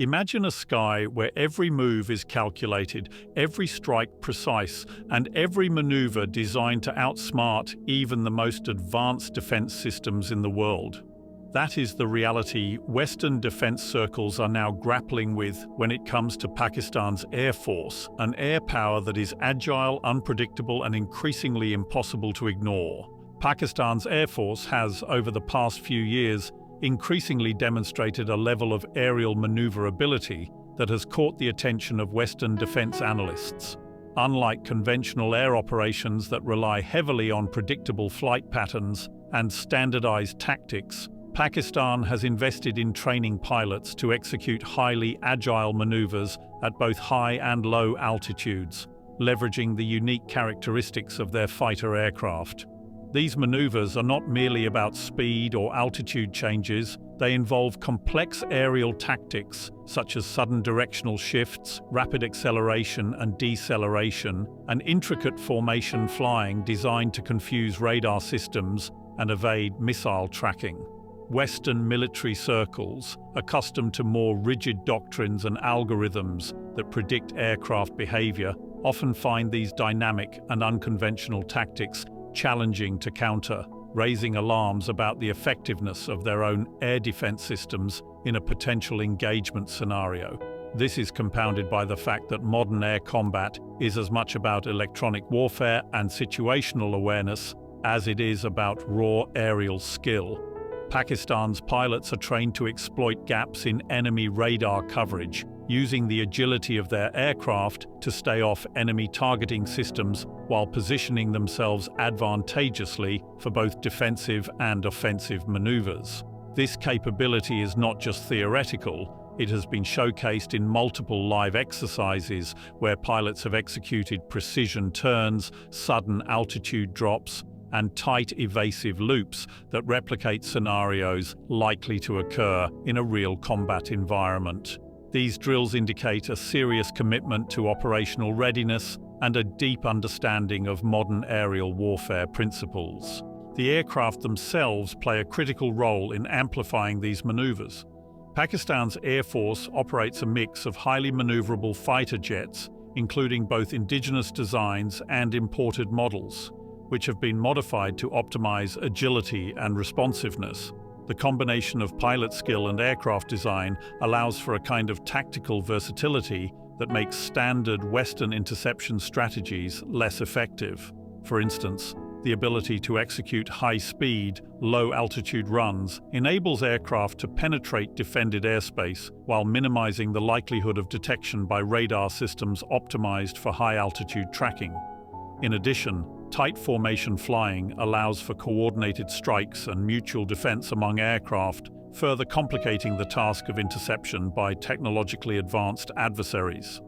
Imagine a sky where every move is calculated, every strike precise, and every maneuver designed to outsmart even the most advanced defense systems in the world. That is the reality Western defense circles are now grappling with when it comes to Pakistan's Air Force, an air power that is agile, unpredictable, and increasingly impossible to ignore. Pakistan's Air Force has, over the past few years, increasingly demonstrated a level of aerial maneuverability that has caught the attention of Western defense analysts. Unlike conventional air operations that rely heavily on predictable flight patterns and standardized tactics, Pakistan has invested in training pilots to execute highly agile maneuvers at both high and low altitudes, leveraging the unique characteristics of their fighter aircraft. These maneuvers are not merely about speed or altitude changes, they involve complex aerial tactics such as sudden directional shifts, rapid acceleration and deceleration, and intricate formation flying designed to confuse radar systems and evade missile tracking. Western military circles, accustomed to more rigid doctrines and algorithms that predict aircraft behavior, often find these dynamic and unconventional tactics challenging to counter, raising alarms about the effectiveness of their own air defense systems in a potential engagement scenario. This is compounded by the fact that modern air combat is as much about electronic warfare and situational awareness as it is about raw aerial skill. Pakistan's pilots are trained to exploit gaps in enemy radar coverage, using the agility of their aircraft to stay off enemy targeting systems while positioning themselves advantageously for both defensive and offensive maneuvers. This capability is not just theoretical, it has been showcased in multiple live exercises where pilots have executed precision turns, sudden altitude drops, and tight evasive loops that replicate scenarios likely to occur in a real combat environment. These drills indicate a serious commitment to operational readiness and a deep understanding of modern aerial warfare principles. The aircraft themselves play a critical role in amplifying these maneuvers. Pakistan's Air Force operates a mix of highly maneuverable fighter jets, including both indigenous designs and imported models, which have been modified to optimize agility and responsiveness. The combination of pilot skill and aircraft design allows for a kind of tactical versatility that makes standard Western interception strategies less effective. For instance, the ability to execute high-speed, low-altitude runs enables aircraft to penetrate defended airspace while minimizing the likelihood of detection by radar systems optimized for high-altitude tracking. In addition, tight formation flying allows for coordinated strikes and mutual defense among aircraft, further complicating the task of interception by technologically advanced adversaries.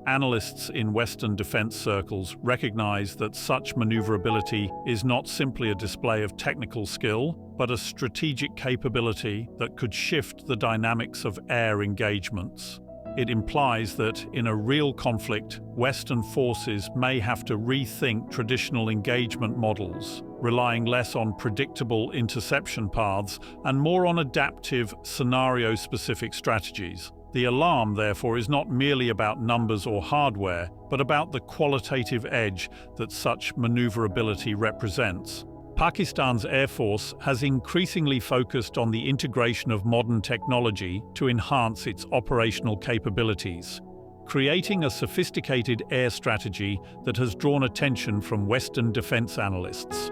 Analysts in Western defense circles recognize that such maneuverability is not simply a display of technical skill, but a strategic capability that could shift the dynamics of air engagements. It implies that, in a real conflict, Western forces may have to rethink traditional engagement models, relying less on predictable interception paths and more on adaptive, scenario-specific strategies. The alarm, therefore, is not merely about numbers or hardware, but about the qualitative edge that such maneuverability represents. Pakistan's Air Force has increasingly focused on the integration of modern technology to enhance its operational capabilities, creating a sophisticated air strategy that has drawn attention from Western defense analysts.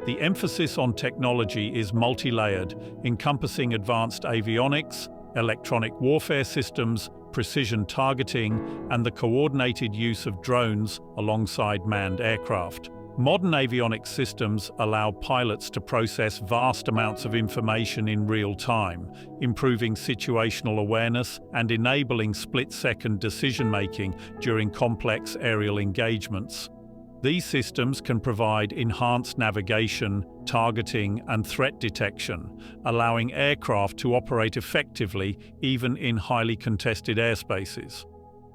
The emphasis on technology is multi-layered, encompassing advanced avionics, electronic warfare systems, precision targeting, and the coordinated use of drones alongside manned aircraft. Modern avionics systems allow pilots to process vast amounts of information in real time, improving situational awareness and enabling split-second decision-making during complex aerial engagements. These systems can provide enhanced navigation, targeting, and threat detection, allowing aircraft to operate effectively even in highly contested airspaces.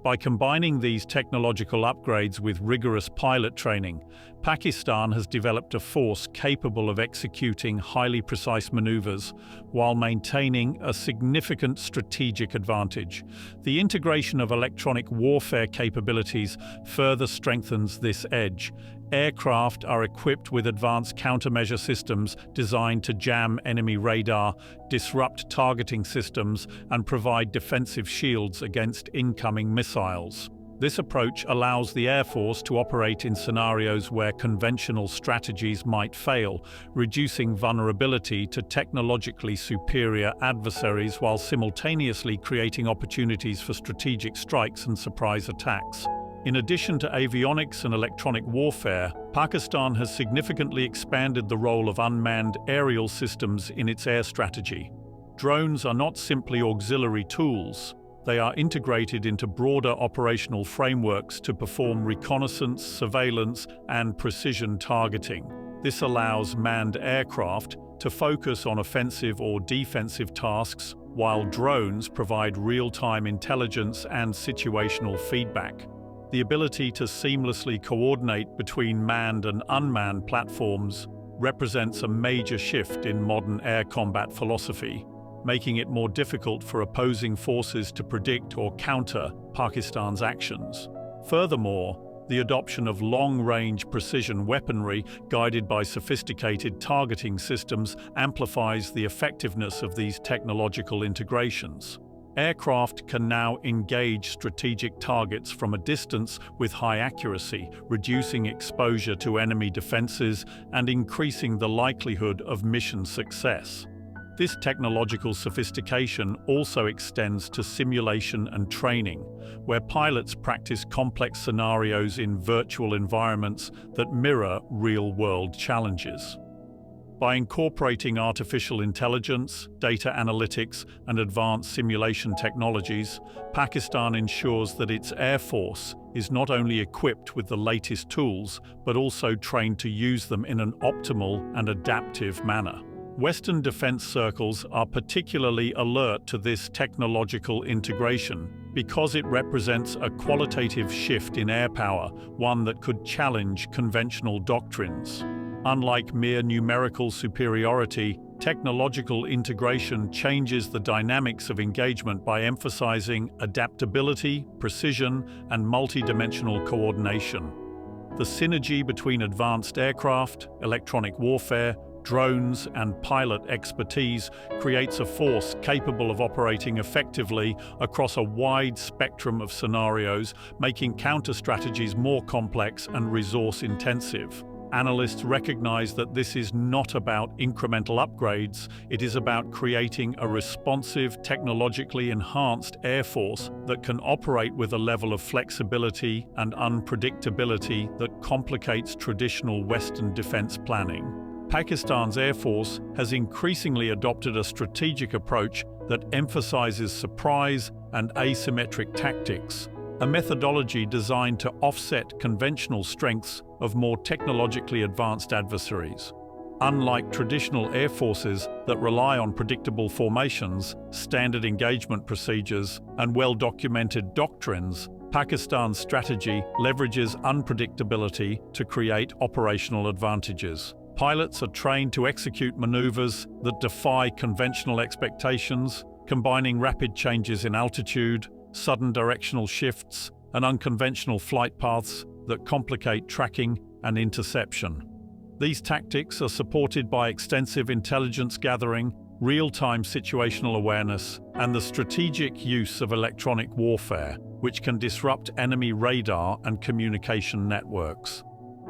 By combining these technological upgrades with rigorous pilot training, Pakistan has developed a force capable of executing highly precise maneuvers while maintaining a significant strategic advantage. The integration of electronic warfare capabilities further strengthens this edge. Aircraft are equipped with advanced countermeasure systems designed to jam enemy radar, disrupt targeting systems, and provide defensive shields against incoming missiles. This approach allows the Air Force to operate in scenarios where conventional strategies might fail, reducing vulnerability to technologically superior adversaries while simultaneously creating opportunities for strategic strikes and surprise attacks. In addition to avionics and electronic warfare, Pakistan has significantly expanded the role of unmanned aerial systems in its air strategy. Drones are not simply auxiliary tools. They are integrated into broader operational frameworks to perform reconnaissance, surveillance, and precision targeting. This allows manned aircraft to focus on offensive or defensive tasks, while drones provide real-time intelligence and situational feedback. The ability to seamlessly coordinate between manned and unmanned platforms represents a major shift in modern air combat philosophy, making it more difficult for opposing forces to predict or counter Pakistan's actions. Furthermore, the adoption of long-range precision weaponry guided by sophisticated targeting systems amplifies the effectiveness of these technological integrations. Aircraft can now engage strategic targets from a distance with high accuracy, reducing exposure to enemy defenses and increasing the likelihood of mission success. This technological sophistication also extends to simulation and training, where pilots practice complex scenarios in virtual environments that mirror real-world challenges. By incorporating artificial intelligence, data analytics, and advanced simulation technologies, Pakistan ensures that its Air Force is not only equipped with the latest tools, but also trained to use them in an optimal and adaptive manner. Western defense circles are particularly alert to this technological integration because it represents a qualitative shift in air power, one that could challenge conventional doctrines. Unlike mere numerical superiority, technological integration changes the dynamics of engagement by emphasizing adaptability, precision, and multidimensional coordination. The synergy between advanced aircraft, electronic warfare, drones, and pilot expertise creates a force capable of operating effectively across a wide spectrum of scenarios, making counter-strategies more complex and resource-intensive. Analysts recognize that this is not about incremental upgrades, it is about creating a responsive, technologically enhanced air force that can operate with a level of flexibility and unpredictability that complicates traditional Western defense planning. Pakistan's Air Force has increasingly adopted a strategic approach that emphasizes surprise and asymmetric tactics, a methodology designed to offset conventional strengths of more technologically advanced adversaries. Unlike traditional air forces that rely on predictable formations, standard engagement procedures, and well-documented doctrines, Pakistan's strategy leverages unpredictability to create operational advantages. Pilots are trained to execute maneuvers that defy conventional expectations, combining rapid changes in altitude, sudden directional shifts, and unconventional flight paths that complicate tracking and interception. These tactics are supported by extensive intelligence gathering, real-time situational awareness, and the strategic use of electronic warfare, which can disrupt enemy radar and communication networks.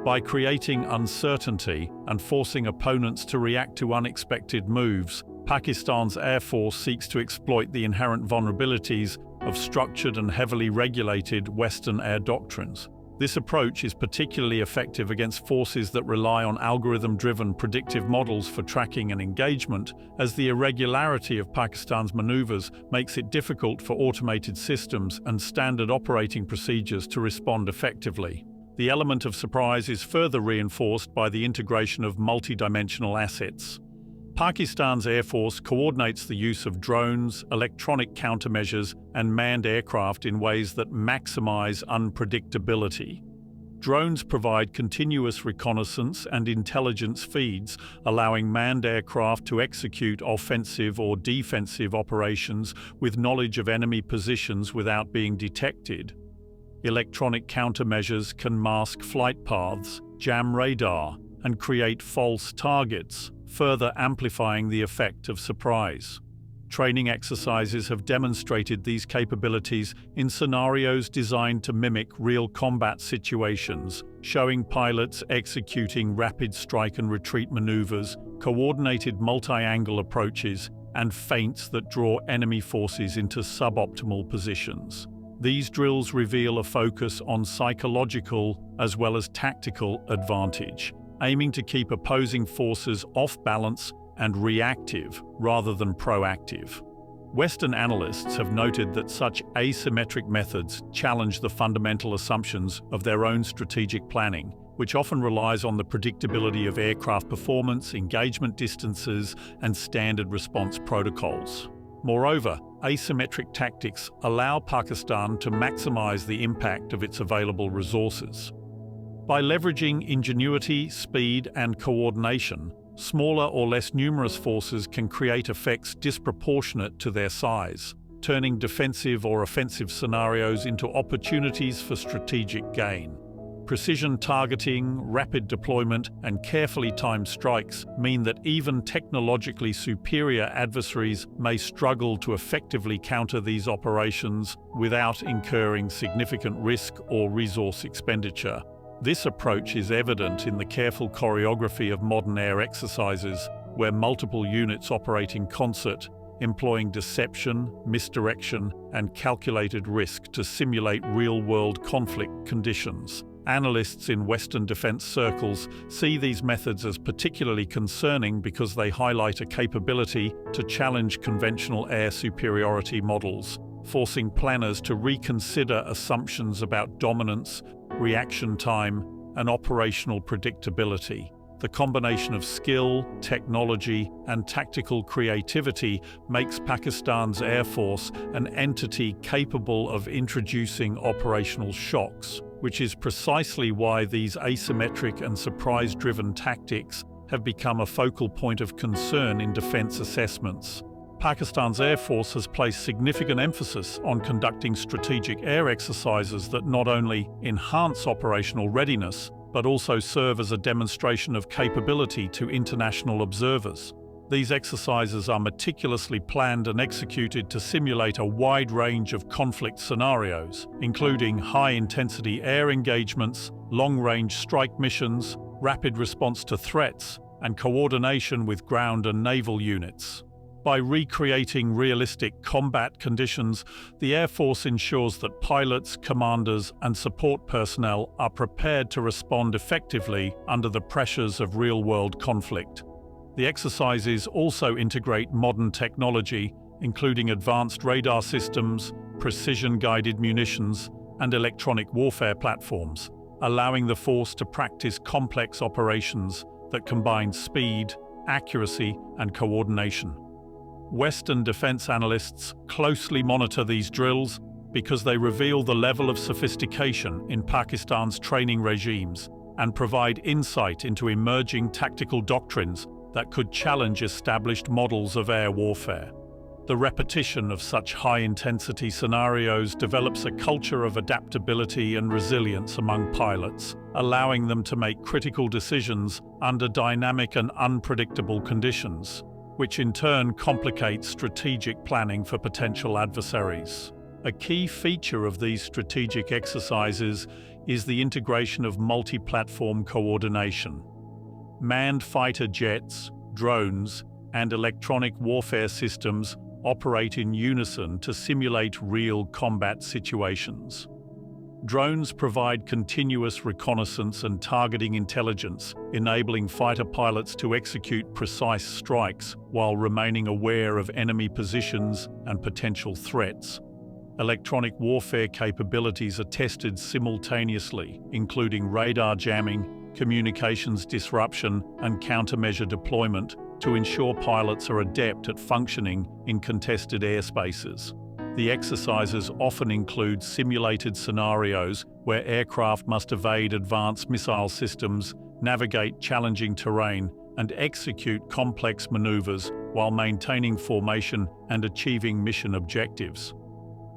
By creating uncertainty and forcing opponents to react to unexpected moves, Pakistan's Air Force seeks to exploit the inherent vulnerabilities of structured and heavily regulated Western air doctrines. This approach is particularly effective against forces that rely on algorithm-driven predictive models for tracking and engagement, as the irregularity of Pakistan's maneuvers makes it difficult for automated systems and standard operating procedures to respond effectively. The element of surprise is further reinforced by the integration of multidimensional assets. Pakistan's Air Force coordinates the use of drones, electronic countermeasures, and manned aircraft in ways that maximize unpredictability. Drones provide continuous reconnaissance and intelligence feeds, allowing manned aircraft to execute offensive or defensive operations with knowledge of enemy positions without being detected. Electronic countermeasures can mask flight paths, jam radar, and create false targets, further amplifying the effect of surprise. Training exercises have demonstrated these capabilities in scenarios designed to mimic real combat situations, showing pilots executing rapid strike and retreat maneuvers, coordinated multi-angle approaches, and feints that draw enemy forces into suboptimal positions. These drills reveal a focus on psychological as well as tactical advantage, aiming to keep opposing forces off balance and reactive rather than proactive. Western analysts have noted that such asymmetric methods challenge the fundamental assumptions of their own strategic planning, which often relies on the predictability of aircraft performance, engagement distances, and standard response protocols. Moreover, asymmetric tactics allow Pakistan to maximize the impact of its available resources. By leveraging ingenuity, speed, and coordination, smaller or less numerous forces can create effects disproportionate to their size, turning defensive or offensive scenarios into opportunities for strategic gain. Precision targeting, rapid deployment, and carefully timed strikes mean that even technologically superior adversaries may struggle to effectively counter these operations without incurring significant risk or resource expenditure. This approach is evident in the careful choreography of modern air exercises, where multiple units operate in concert, employing deception, misdirection, and calculated risk to simulate real-world conflict conditions. Analysts in Western defense circles see these methods as particularly concerning because they highlight a capability to challenge conventional air superiority models, forcing planners to reconsider assumptions about dominance, reaction time, and operational predictability. The combination of skill, technology, and tactical creativity makes Pakistan's Air Force an entity capable of introducing operational shocks, which is precisely why these asymmetric and surprise-driven tactics have become a focal point of concern in defense assessments. Pakistan's Air Force has placed significant emphasis on conducting strategic air exercises that not only enhance operational readiness, but also serve as a demonstration of capability to international observers. These exercises are meticulously planned and executed to simulate a wide range of conflict scenarios, including high-intensity air engagements, long-range strike missions, rapid response to threats, and coordination with ground and naval units. By recreating realistic combat conditions, the Air Force ensures that pilots, commanders, and support personnel are prepared to respond effectively under the pressures of real-world conflict. The exercises also integrate modern technology, including advanced radar systems, precision-guided munitions, and electronic warfare platforms, allowing the force to practice complex operations that combine speed, accuracy, and coordination. Western defense analysts closely monitor these drills because they reveal the level of sophistication in Pakistan's training regimes and provide insight into emerging tactical doctrines that could challenge established models of air warfare. The repetition of such high-intensity scenarios develops a culture of adaptability and resilience among pilots, allowing them to make critical decisions under dynamic and unpredictable conditions, which in turn complicates strategic planning for potential adversaries. A key feature of these strategic exercises is the integration of multi-platform coordination. Manned fighter jets, drones, and electronic warfare systems operate in unison to simulate real combat situations. Drones provide continuous reconnaissance and targeting intelligence, enabling fighter pilots to execute precise strikes while remaining aware of enemy positions and potential threats. Electronic warfare capabilities are tested simultaneously, including radar jamming, communications disruption, and countermeasure deployment, to ensure pilots are adept at functioning in contested airspaces. The exercises often include simulated scenarios where aircraft must evade advanced missile systems, navigate challenging terrain, and execute complex maneuvers while maintaining formation and achieving mission objectives.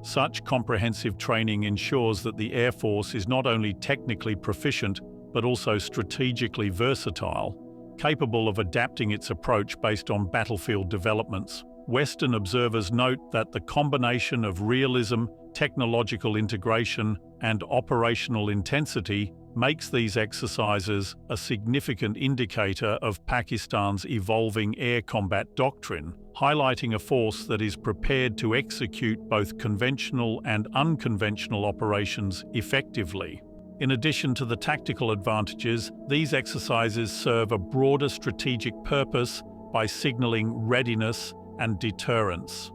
Such comprehensive training ensures that the Air Force is not only technically proficient, but also strategically versatile, capable of adapting its approach based on battlefield developments. Western observers note that the combination of realism, technological integration, and operational intensity makes these exercises a significant indicator of Pakistan's evolving air combat doctrine, highlighting a force that is prepared to execute both conventional and unconventional operations effectively. In addition to the tactical advantages, these exercises serve a broader strategic purpose by signaling readiness and deterrence.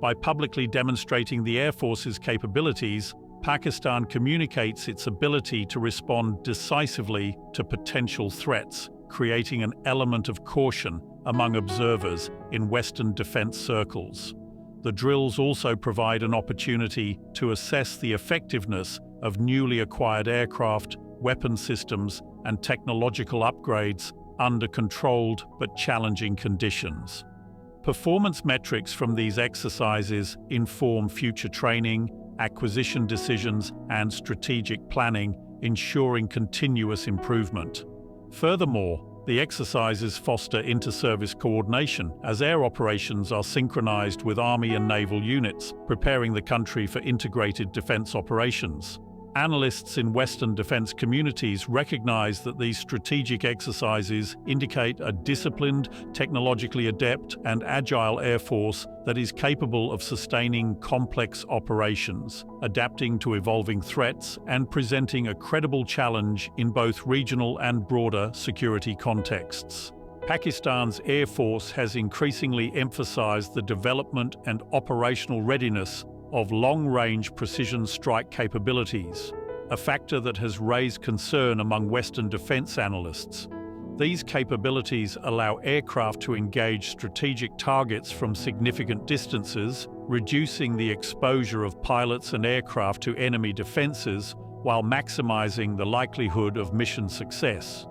By publicly demonstrating the Air Force's capabilities, Pakistan communicates its ability to respond decisively to potential threats, creating an element of caution among observers in Western defense circles. The drills also provide an opportunity to assess the effectiveness of newly acquired aircraft, weapon systems, and technological upgrades under controlled but challenging conditions. Performance metrics from these exercises inform future training, acquisition decisions, and strategic planning, ensuring continuous improvement. Furthermore, the exercises foster inter-service coordination as air operations are synchronized with Army and naval units, preparing the country for integrated defense operations. Analysts in Western defense communities recognize that these strategic exercises indicate a disciplined, technologically adept, and agile Air Force that is capable of sustaining complex operations, adapting to evolving threats, and presenting a credible challenge in both regional and broader security contexts. Pakistan's Air Force has increasingly emphasized the development and operational readiness of long-range precision strike capabilities, a factor that has raised concern among Western defense analysts. These capabilities allow aircraft to engage strategic targets from significant distances, reducing the exposure of pilots and aircraft to enemy defenses while maximizing the likelihood of mission success.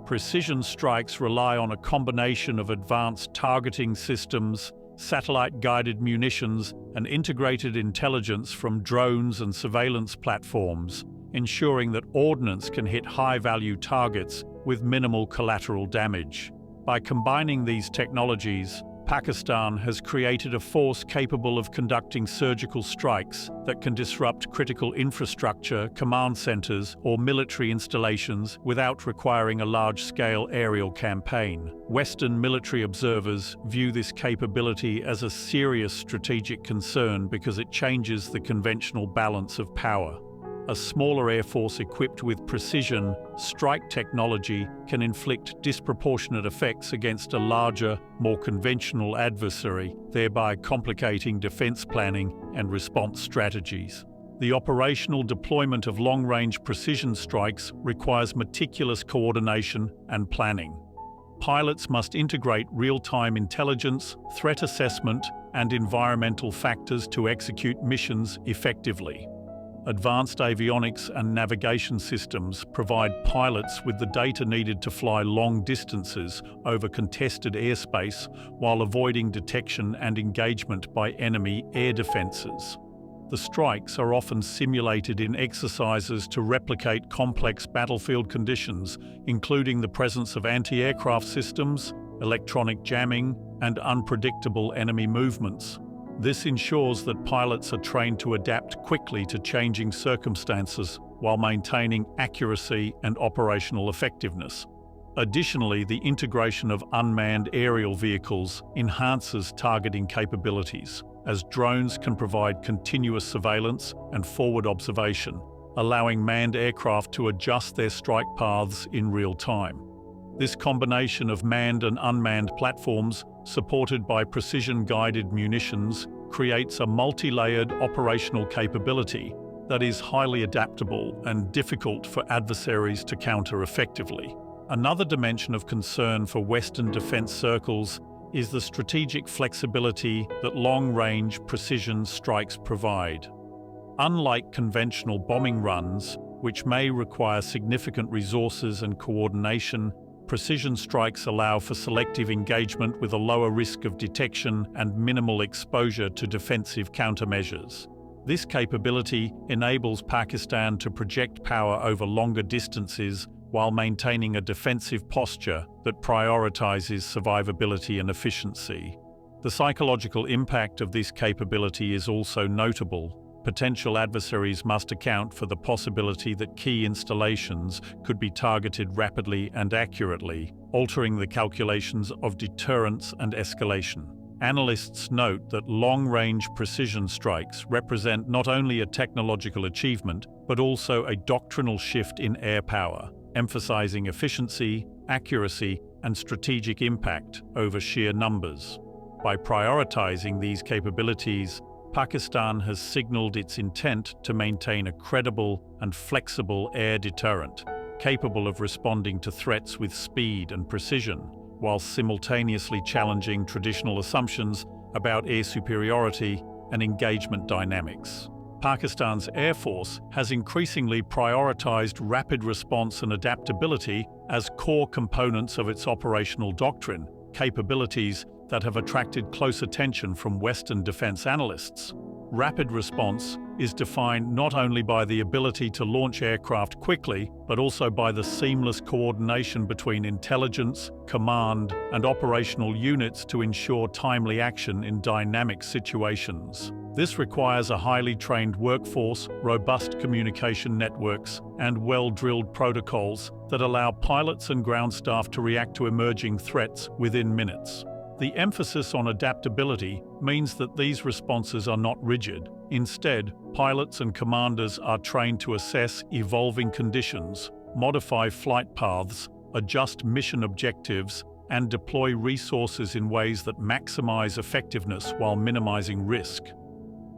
Precision strikes rely on a combination of advanced targeting systems, satellite-guided munitions, and integrated intelligence from drones and surveillance platforms, ensuring that ordnance can hit high-value targets with minimal collateral damage. By combining these technologies, Pakistan has created a force capable of conducting surgical strikes that can disrupt critical infrastructure, command centers, or military installations without requiring a large-scale aerial campaign. Western military observers view this capability as a serious strategic concern because it changes the conventional balance of power. A smaller air force equipped with precision strike technology can inflict disproportionate effects against a larger, more conventional adversary, thereby complicating defense planning and response strategies. The operational deployment of long-range precision strikes requires meticulous coordination and planning. Pilots must integrate real-time intelligence, threat assessment, and environmental factors to execute missions effectively. Advanced avionics and navigation systems provide pilots with the data needed to fly long distances over contested airspace while avoiding detection and engagement by enemy air defenses. The strikes are often simulated in exercises to replicate complex battlefield conditions, including the presence of anti-aircraft systems, electronic jamming, and unpredictable enemy movements. This ensures that pilots are trained to adapt quickly to changing circumstances while maintaining accuracy and operational effectiveness. Additionally, the integration of unmanned aerial vehicles enhances targeting capabilities, as drones can provide continuous surveillance and forward observation, allowing manned aircraft to adjust their strike paths in real time. This combination of manned and unmanned platforms, supported by precision-guided munitions, creates a multi-layered operational capability that is highly adaptable and difficult for adversaries to counter effectively. Another dimension of concern for Western defense circles is the strategic flexibility that long-range precision strikes provide. Unlike conventional bombing runs, which may require significant resources and coordination, precision strikes allow for selective engagement with a lower risk of detection and minimal exposure to defensive countermeasures. This capability enables Pakistan to project power over longer distances while maintaining a defensive posture that prioritizes survivability and efficiency. The psychological impact of this capability is also notable. Potential adversaries must account for the possibility that key installations could be targeted rapidly and accurately, altering the calculations of deterrence and escalation. Analysts note that long-range precision strikes represent not only a technological achievement, but also a doctrinal shift in air power, emphasizing efficiency, accuracy, and strategic impact over sheer numbers. By prioritizing these capabilities, Pakistan has signaled its intent to maintain a credible and flexible air deterrent, capable of responding to threats with speed and precision, while simultaneously challenging traditional assumptions about air superiority and engagement dynamics. Pakistan's Air Force has increasingly prioritized rapid response and adaptability as core components of its operational doctrine, capabilities that have attracted close attention from Western defense analysts. Rapid response is defined not only by the ability to launch aircraft quickly, but also by the seamless coordination between intelligence, command, and operational units to ensure timely action in dynamic situations. This requires a highly trained workforce, robust communication networks, and well-drilled protocols that allow pilots and ground staff to react to emerging threats within minutes. The emphasis on adaptability means that these responses are not rigid. Instead, pilots and commanders are trained to assess evolving conditions, modify flight paths, adjust mission objectives, and deploy resources in ways that maximize effectiveness while minimizing risk.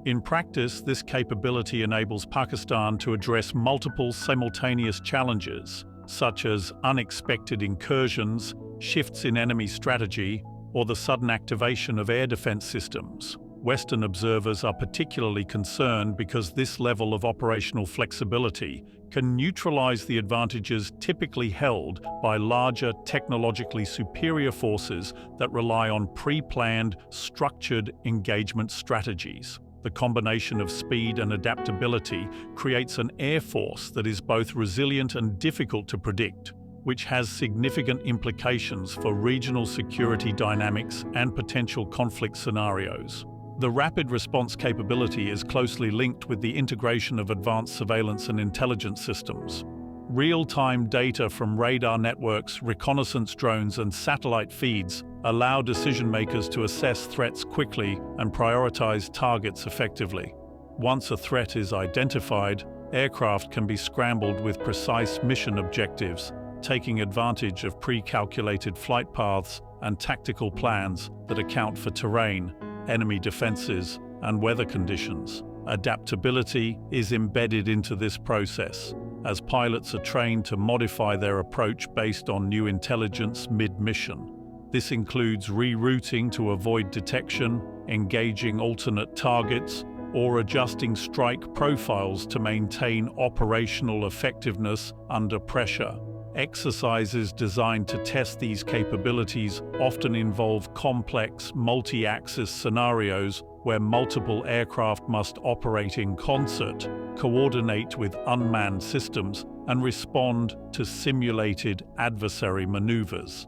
In practice, this capability enables Pakistan to address multiple simultaneous challenges, such as unexpected incursions, shifts in enemy strategy, or the sudden activation of air defense systems. Western observers are particularly concerned because this level of operational flexibility can neutralize the advantages typically held by larger, technologically superior forces that rely on pre-planned, structured engagement strategies. The combination of speed and adaptability creates an air force that is both resilient and difficult to predict, which has significant implications for regional security dynamics and potential conflict scenarios. The rapid response capability is closely linked with the integration of advanced surveillance and intelligence systems. Real-time data from radar networks, reconnaissance drones, and satellite feeds allow decision-makers to assess threats quickly and prioritize targets effectively. Once a threat is identified, aircraft can be scrambled with precise mission objectives, taking advantage of pre-calculated flight paths and tactical plans that account for terrain, enemy defenses, and weather conditions. Adaptability is embedded into this process, as pilots are trained to modify their approach based on new intelligence mid-mission. This includes rerouting to avoid detection, engaging alternate targets, or adjusting strike profiles to maintain operational effectiveness under pressure. Exercises designed to test these capabilities often involve complex, multi-axis scenarios where multiple aircraft must operate in concert, coordinate with unmanned systems, and respond to simulated adversary maneuvers.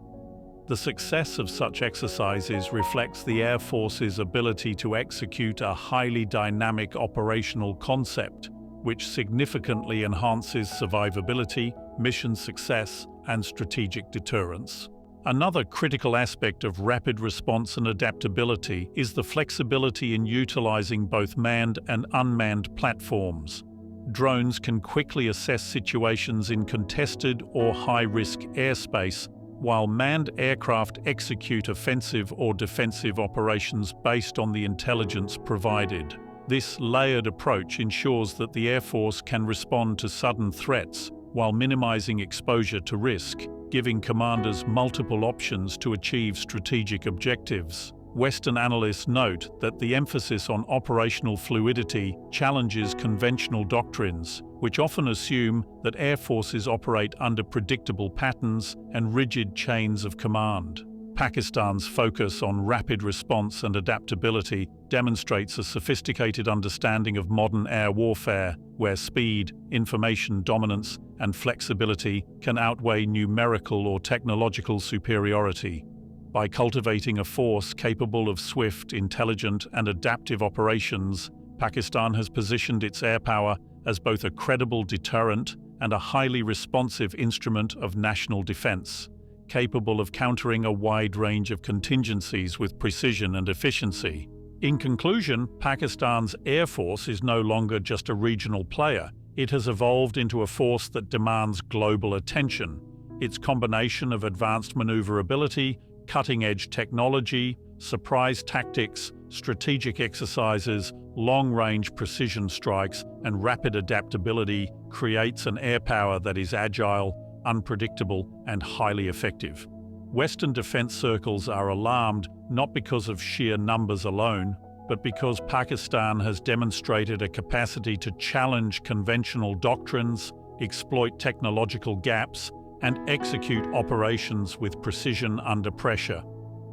The success of such exercises reflects the Air Force's ability to execute a highly dynamic operational concept, which significantly enhances survivability, mission success, and strategic deterrence. Another critical aspect of rapid response and adaptability is the flexibility in utilizing both manned and unmanned platforms. Drones can quickly assess situations in contested or high-risk airspace, while manned aircraft execute offensive or defensive operations based on the intelligence provided. This layered approach ensures that the Air Force can respond to sudden threats while minimizing exposure to risk, giving commanders multiple options to achieve strategic objectives. Western analysts note that the emphasis on operational fluidity challenges conventional doctrines, which often assume that air forces operate under predictable patterns and rigid chains of command. Pakistan's focus on rapid response and adaptability demonstrates a sophisticated understanding of modern air warfare, where speed, information dominance, and flexibility can outweigh numerical or technological superiority. By cultivating a force capable of swift, intelligent, and adaptive operations, Pakistan has positioned its air power as both a credible deterrent and a highly responsive instrument of national defense, capable of countering a wide range of contingencies with precision and efficiency. In conclusion, Pakistan's Air Force is no longer just a regional player. It has evolved into a force that demands global attention. Its combination of advanced maneuverability, cutting-edge technology, surprise tactics, strategic exercises, long-range precision strikes, and rapid adaptability creates an air power that is agile, unpredictable, and highly effective. Western defense circles are alarmed not because of sheer numbers alone, but because Pakistan has demonstrated a capacity to challenge conventional doctrines, exploit technological gaps, and execute operations with precision under pressure.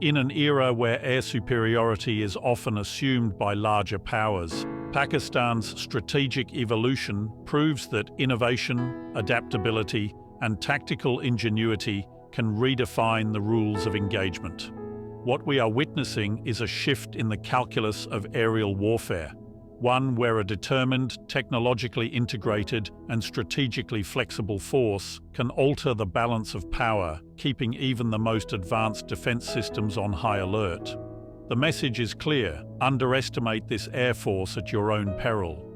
In an era where air superiority is often assumed by larger powers, Pakistan's strategic evolution proves that innovation, adaptability, and tactical ingenuity can redefine the rules of engagement. What we are witnessing is a shift in the calculus of aerial warfare, one where a determined, technologically integrated, and strategically flexible force can alter the balance of power, keeping even the most advanced defense systems on high alert. The message is clear: underestimate this air force at your own peril.